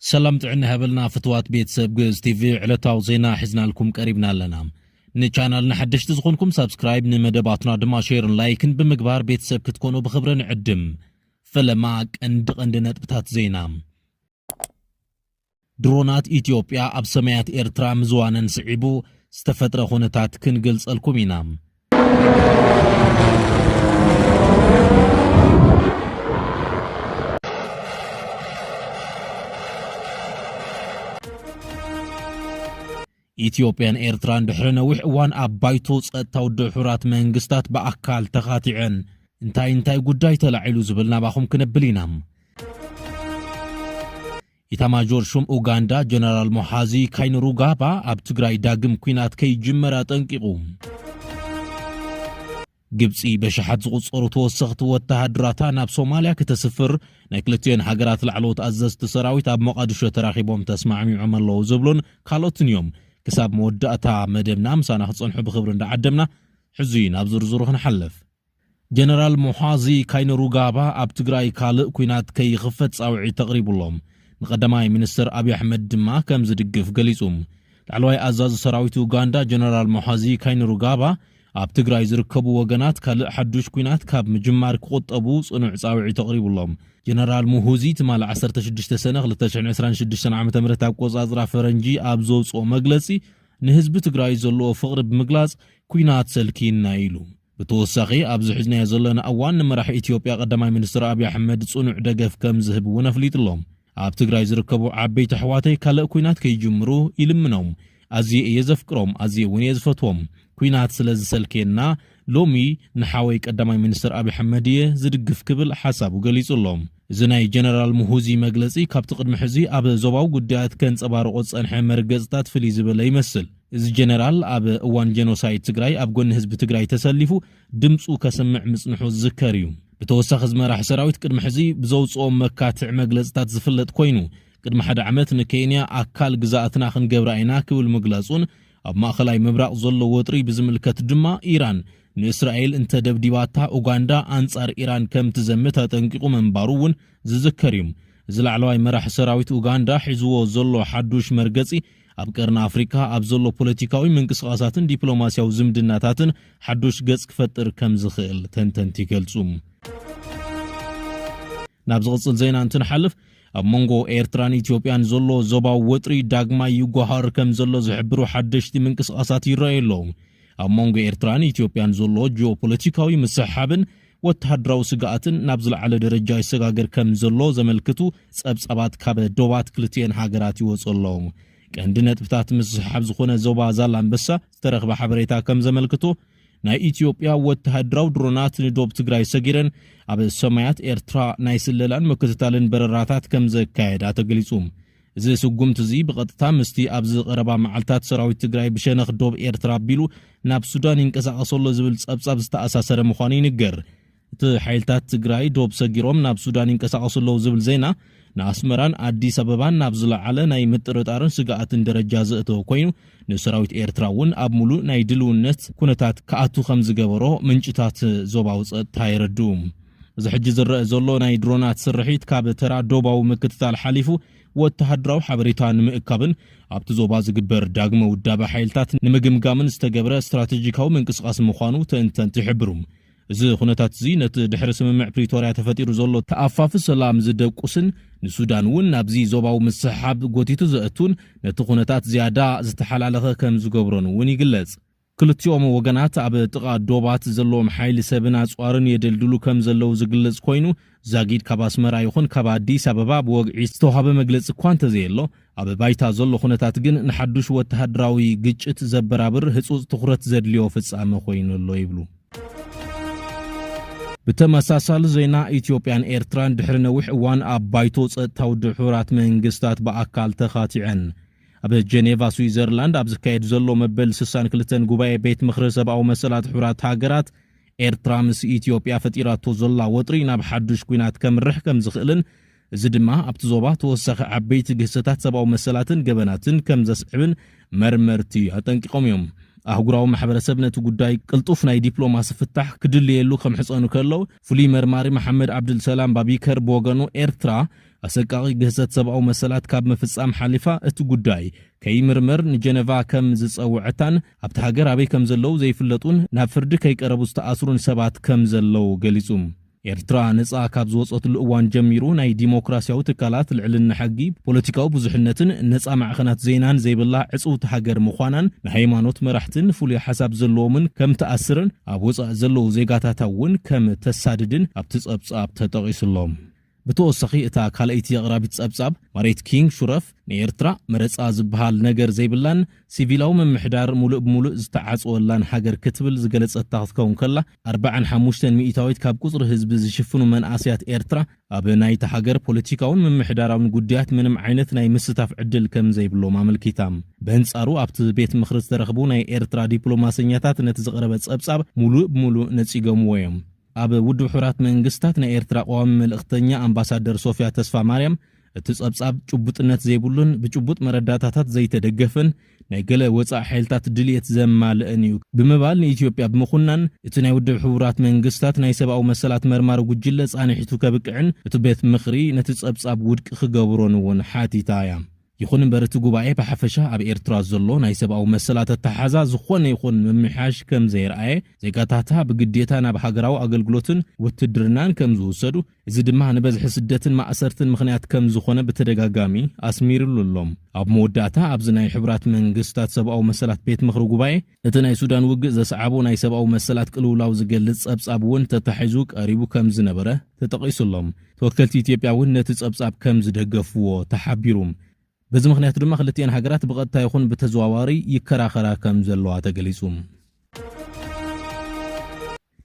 سلام تعنا هبلنا فتوات بيت سب جوز تي في علتاو زينا حزنا لكم قريبنا لنا نچانل نحدش تزخونكم سبسكرايب نمدباتنا دما شيرن لايكن بمقبار بيت سب كتكونوا بخبرن عدم فلماك اندنت بتات زينا درونات إثيوبيا أب سمايات إرترا مزوانا سعيبو استفتر خونتات كنقلص الكومينام ኢትዮጵያን ኤርትራን ድሕረነ ውሕዋን አባይቶ ጸጥታው ድሑራት መንግስታት በአካል ተኻቲዐን እንታይ ጉዳይ ተላዒሉ ዝብልና ባኹም ክንብሊናም ኢታማጆር ሹም ኡጋንዳ ጀነራል ሞሓዚ ካይንሩጋባ ኣብ ትግራይ ዳግም ኩናት ከይጅመራ ጠንቂቁ ግብፂ በሸሓት ዝቁፀሩ ተወሰኽቲ ወተሃደራታ ናብ ሶማልያ ከተስፍር ናይ ክልቲአን ሃገራት ላዕለዎት ኣዘዝቲ ሰራዊት ኣብ ሞቃዲሾ ተራኺቦም ተስማዕሚዖም ኣለዉ ዝብሉን ካልኦትን እዮም كساب مودعتا مدبنا مسانا خصنحو بخبر اندعدمنا حزين اب زرزرو خنحلف جنرال محازي كاين روغابا اب تግራይ ካልእ ኩናት ከይኽፈት ጻውዒ ተቕሪቡሎም ንቀዳማይ ሚኒስትር አብይ አሕመድ ድማ ከም ዝድግፍ ገሊጹም ላዕለዋይ አዛዝ ሰራዊት ኡጋንዳ ጀነራል ሙሓዚ ካይን ሩጋባ ኣብ ትግራይ ዝርከቡ ወገናት ካልእ ሓዱሽ ኩናት ካብ ምጅማር ክቆጠቡ ጽኑዕ ጻውዒ ተቕሪቡሎም جنرال موهوزي تمال 16 سنة 2026 عام تمرت ኣብ ቆጻጽራ ፈረንጂ ኣብ ዘውጽኦ መግለጺ ንህዝቢ ትግራይ ዘለዎ ፍቕሪ ብምግላጽ ኩናት ሰልኪና ኢሉ ብተወሳኺ ኣብ ዝሕዝናዮ ዘለና እዋን ንመራሒ ኢትዮጵያ ቀዳማይ ሚኒስትር አብይ አሕመድ ጽኑዕ ደገፍ ከም ዝህብ እውን ኣፍሊጡሎም ኣብ ትግራይ ዝርከቡ ዓበይቲ ኣሕዋተይ ካልእ ኩናት ከይጅምሩ ይልምኖም ኣዝየ እየ ዘፍቅሮም ኣዝየ እውን እየ ዝፈትዎም ኩናት ስለዝሰልኬና ሎሚ ንሓወይ ቀዳማይ ሚኒስትር አብይ አሕመድ ዝድግፍ ክብል ሓሳቡ ገሊጹሎም زناي جنرال موهوزي مجلسي كابت قدم حزي أب زباو قدات كان صبار قدس أنحى مرجزتات في ليزبلا يمثل إز جنرال أب وان جنوسايد تجراي أب جون حزب تجراي تسلفو دمسو كسمع مصنحو الذكريوم بتوسخ زمرح سراويت قدم حزي بزوج مكاتع مجلسات زفلت كوينو قدم حدا عمت نكينيا أكل جزاتنا خن جبرائنا كول مجلسون أب ما خلاي مبرق ظل وطري بزملكة جمع إيران نإسرائيل انت دبديباتها أوغاندا أنصار إيران كم تزمتها تنقيقو منبارون زذكريم زلعلواي مراح سراويت أوغاندا حزوو زلو حدوش مرقصي أبقرنا أفريكا أبزلو بوليتيكاوي من قصقاساتن ديبلوماسيا وزمدناتاتن حدوش قص كفتر كم زخيل تنتنتي كالسوم نابزغصل زينا انتن حلف أب مونغو إيرتران إثيوبيان زلو زباو وطري داقما يوغوهار كم زلو زحبرو حدشتي من قصقاساتي رأيلوم ኣብ መንጎ ኤርትራን ኢትዮጵያን ዘሎ ጂኦፖለቲካዊ መስሓብን ወተሃደራዊ ስጋኣትን ናብ ዝለዓለ ደረጃ ይሰጋገር ከም ዘሎ ዘመልክቱ ጸብጸባት ካብ ዶባት ክልቲአን ሃገራት ይወጽሎም ቀንዲ ነጥብታት መስሓብ ዝኾነ ዞባ ዛላምበሳ ዝተረኽበ ሓበሬታ ከም ዘመልክቶ ናይ ኢትዮጵያ ወተሃደራዊ ድሮናት ንዶብ ትግራይ ሰጊረን ኣብ ሰማያት ኤርትራ ናይ ስለላን መከታተልን በረራታት ከም ዘካየዳ ተገሊጹ زي سقمت زي بقطتا مستي أبز قربا معلتات سراوي تقراي بشانخ دوب إيرترا بيلو ناب سودان ينكسا أصول زبل أبز تأساسر مخاني نقر حيلتات تقراي دوب ساقيروم ناب سودان ينكسا أصول زبل زينا ناسمران عدي سببان ناب زلع على ناي مترتارن سقاعتن درجة زئتو كوينو نسراوي إيرتراون أب ملو ناي دلون نت كونتات كأتو خمز قبرو منجتات زوباوز تايردوم زحج زرق زلو ناي درونات سرحيت كاب ترا دوباو مكتتال حليفو وتهدراو حبريتان مئكابن أبت زوبا زقبر داقم ودابا حيلتات نمقمقامن استقبر استراتيجيكاو من قصقاس مخانو تنتن تحبروم زي خونتات زي نت دحرس ممع بريتوريا تفتيرو زولو تأفاف السلام زدو قسن نسودان ون نابزي زوباو مسحاب قوتيتو زأتون نت خونتات زيادا زتحلالغا كم زقبرون وني قلز كلتيوم وغنات أب تقا دوبات زلو محايل سبنا صوارن يدلدلو كم زلو زقلز كوينو زاقيد كاباس مرايخون كابا دي سببا بوغعي ستوهاب مجلس كوانتا زيلو أب بايتا زلو خونتات جن نحدوش وتهدراوي قجت زبرابر هسوز تخرت زدليو فتصام خوينو اللو يبلو بتمساسال زينا إثيوبيان إيرتران دحرنا وحوان أب بايتو تاو دحورات منقستات بأكال تخاتعن أب جنيفا سويزرلاند أب زكايد زلو مبل سسان كلتن قباية بيت مخرسب أو مسالات حورات هاقرات إيرترا مس إثيوبيا فتيراتو زلا وطري ناب حدوش كوينات كم رح كم زخلن زدما أبتزوبات وسخ عبيت قصتات سبا ومسالاتن قبناتن كم زسعبن مرمرتي أتنكي قوميوم أهجراو محبر سبنة وجوداي قلطوفنا دبلوماسي فتح كدل يلو خم حصانو كلو فلي مرماري محمد عبد السلام بابيكر بوغانو إيرترا ኣሰቃቂ ገህሰት ሰብኣዊ መሰላት ካብ መፍጻም ሓሊፋ እቲ ጉዳይ ከይምርመር ንጀነቫ ከም ዝጸውዕታን ኣብቲ ሃገር ኣበይ ከም ዘለው ዘይፍለጡን ናብ ፍርዲ ከይቀረቡ ዝተኣስሩን ሰባት ከም ዘለው ገሊጹ ኤርትራ ነጻ ካብ ዝወጸትሉ እዋን ጀሚሩ ናይ ዲሞክራሲያዊ ትካላት ልዕልና ሕጊ ፖለቲካዊ ብዙሕነትን ነጻ ማዕኸናት ዜናን ዘይብላ ዕጽውቲ ሃገር ምዃናን ንሃይማኖት መራሕትን ፍሉይ ሓሳብ ዘለዎምን ከም ተኣስርን ኣብ ወጻእ ዘለዉ ዜጋታት እውን ከም ተሳድድን ኣብቲ ጸብጻብ ተጠቒሱሎም ብተወሳኺ እታ ካልአይቲ ኣቕራቢት ጸብጻብ ማሬት ኪንግ ሹረፍ ንኤርትራ መረጻ ዝበሃል ነገር ዘይብላን ሲቪላዊ ምምሕዳር ሙሉእ ብሙሉእ ዝተዓጽወላን ሃገር ክትብል ዝገለጸታ ክትከውን ከላ 45 ሚእታዊት ካብ ቁጽሪ ህዝቢ ዝሽፍኑ መንእሰያት ኤርትራ ኣብ ናይቲ ሃገር ፖለቲካውን ምምሕዳራውን ጉዳያት ምንም ዓይነት ናይ ምስታፍ ዕድል ከም ዘይብሎም ኣመልኪታ በንጻሩ ኣብቲ ቤት ምኽሪ ዝተረኽቡ ናይ ኤርትራ ዲፕሎማሰኛታት ነቲ ዝቐረበ ጸብጻብ ሙሉእ ብሙሉእ ነጺገምዎ እዮም ኣብ ውድብ ሕብራት መንግስታት ናይ ኤርትራ ቋሚ መልእኽተኛ ኣምባሳደር ሶፊያ ተስፋ ማርያም እቲ ጸብጻብ ጭቡጥነት ዘይብሉን ብጭቡጥ መረዳታታት ዘይተደገፈን ናይ ገለ ወጻእ ሓይልታት ድልየት ዘማልአን እዩ ብምባል ንኢትዮጵያ ብምኹናን እቲ ናይ ውድብ ሕብራት መንግስታት ናይ ሰብኣዊ መሰላት መርማሪ ጉጅለ ጻንሒቱ ከብቅዕን እቲ ቤት ምኽሪ ነቲ ጸብጻብ ውድቂ ክገብሮን እውን ሓቲታ እያ ይኹን እምበር እቲ ጉባኤ ብሓፈሻ ኣብ ኤርትራ ዘሎ ናይ ሰብኣዊ መሰላት ኣተሓዛ ዝኾነ ይኹን ምምሕያሽ ከም ዘይረኣየ ዜጋታታ ብግዴታ ናብ ሃገራዊ ኣገልግሎትን ውትድርናን ከም ዝውሰዱ እዚ ድማ ንበዝሒ ስደትን ማእሰርትን ምኽንያት ከም ዝኾነ ብተደጋጋሚ ኣስሚሩሎም ኣብ መወዳእታ ኣብዚ ናይ ሕብራት መንግስታት ሰብኣዊ መሰላት ቤት ምኽሪ ጉባኤ እቲ ናይ ሱዳን ውግእ ዘሰዓቡ ናይ ሰብኣዊ መሰላት ቅልውላው ዝገልጽ ጸብጻብ እውን ተታሒዙ ቀሪቡ ከም ዝነበረ ተጠቒሱሎም ተወከልቲ ኢትዮጵያ እውን ነቲ ጸብጻብ ከም ዝደገፍዎ ተሓቢሩ በዚ ምኽንያት ድማ ክልቲአን ሃገራት ብቐጥታ ይኹን ብተዘዋዋሪ ይከራኸራ ከም ዘለዋ ተገሊጹ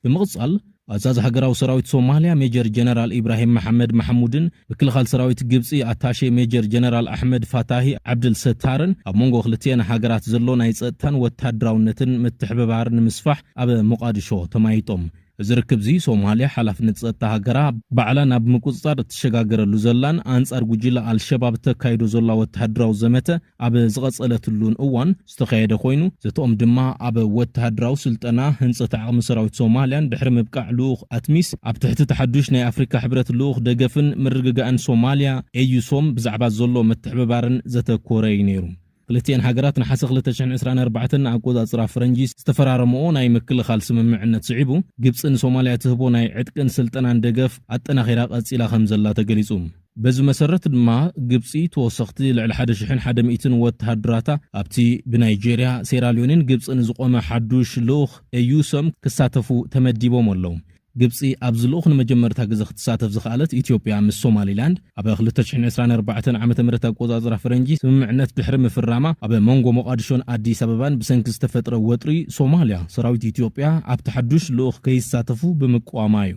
ብምቕጻል ኣዛዚ ሃገራዊ ሰራዊት ሶማልያ ሜጀር ጀነራል ኢብራሂም መሐመድ መሐሙድን ምክልኻል ሰራዊት ግብጺ ኣታሼ ሜጀር ጀነራል ኣሕመድ ፋታሂ ዓብድል ሰታርን ኣብ መንጎ ክልቲአን ሃገራት ዘሎ ናይ ጸጥታን ወታደራውነትን ምትሕብባርን ምስፋሕ ኣብ ሞቃዲሾ ተማይጦም ዝርክብ ዚ ሶማልያ ሓላፍነት ጸጥታ ሃገራ ባዕላ ናብ ምቁጽጻር እትሸጋገረሉ ዘላን አንጻር ጉጅለ አልሸባብ ተካይዶ ዘላ ወተሃድራዊ ዘመተ ኣብ ዝቐጸለትሉን እዋን ዝተኻየደ ኮይኑ ዘቶም ድማ ኣብ ወተሃድራዊ ስልጠና ህንጸት ዓቕሚ ሰራዊት ሶማልያን ድሕሪ ምብቃዕ ልኡኽ ኣትሚስ ኣብ ትሕቲ ተሓዱሽ ናይ ኣፍሪካ ሕብረት ልኡኽ ደገፍን ምርግጋእን ሶማልያ ኤዩሶም ብዛዕባ ዘሎ ምትሕብባርን ዘተኮረ እዩ ነይሩ ክልቲአን ሃገራት ንሓሰ 2024 ኣቆጻጽራ ፈረንጂ ዝተፈራረመኦ ናይ ምክልኻል ስምምዕነት ስዒቡ ግብጽን ሶማልያ ትህቦ ናይ ዕጥቅን ስልጠናን ደገፍ ኣጠናኺራ ቀጺላ ከም ዘላ ተገሊጹ በዚ መሰረት ድማ ግብጺ ተወሰኽቲ ልዕሊ 1100 ወተሃድራታ ኣብቲ ብናይጄርያ ሴራሊዮንን ግብጽን ዝቆመ ሓዱሽ ልኡኽ ኤዩሶም ክሳተፉ ተመዲቦም ኣለዉ ግብጺ ኣብ ዝልኡኽ ንመጀመርታ ግዜ ክትሳተፍ ዝኽኣለት ኢትዮጵያ ምስ ሶማሊላንድ ኣብ 2024 ዓመተ ምህረት ኣቆጻጽራ ፈረንጂ ስምምዕነት ድሕሪ ምፍራማ ኣብ መንጎ ሞቃዲሾን ኣዲስ ኣበባን ብሰንኪ ዝተፈጥረ ወጥሪ ሶማልያ ሰራዊት ኢትዮጵያ ኣብ ተሓዱሽ ልኡኽ ከይሳተፉ ብምቋማ እዩ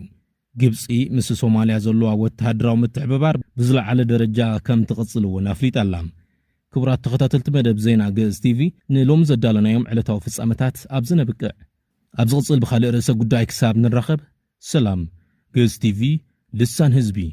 ግብጺ ምስ ሶማልያ ዘለዋ ወተሃድራዊ ምትሕብባር ብዝለዓለ ደረጃ ከም ትቕጽል እውን ኣፍሊጣላ ክቡራት ተኸታተልቲ መደብ ዜና ግእዝ ቲቪ ንሎም ዘዳለናዮም ዕለታዊ ፍጻመታት ኣብ ዝነብቅዕ ኣብ ዝቕጽል ብኻልእ ርእሰ ጉዳይ ክሳብ ንራኸብ سلام گز تیوی لسان حزبی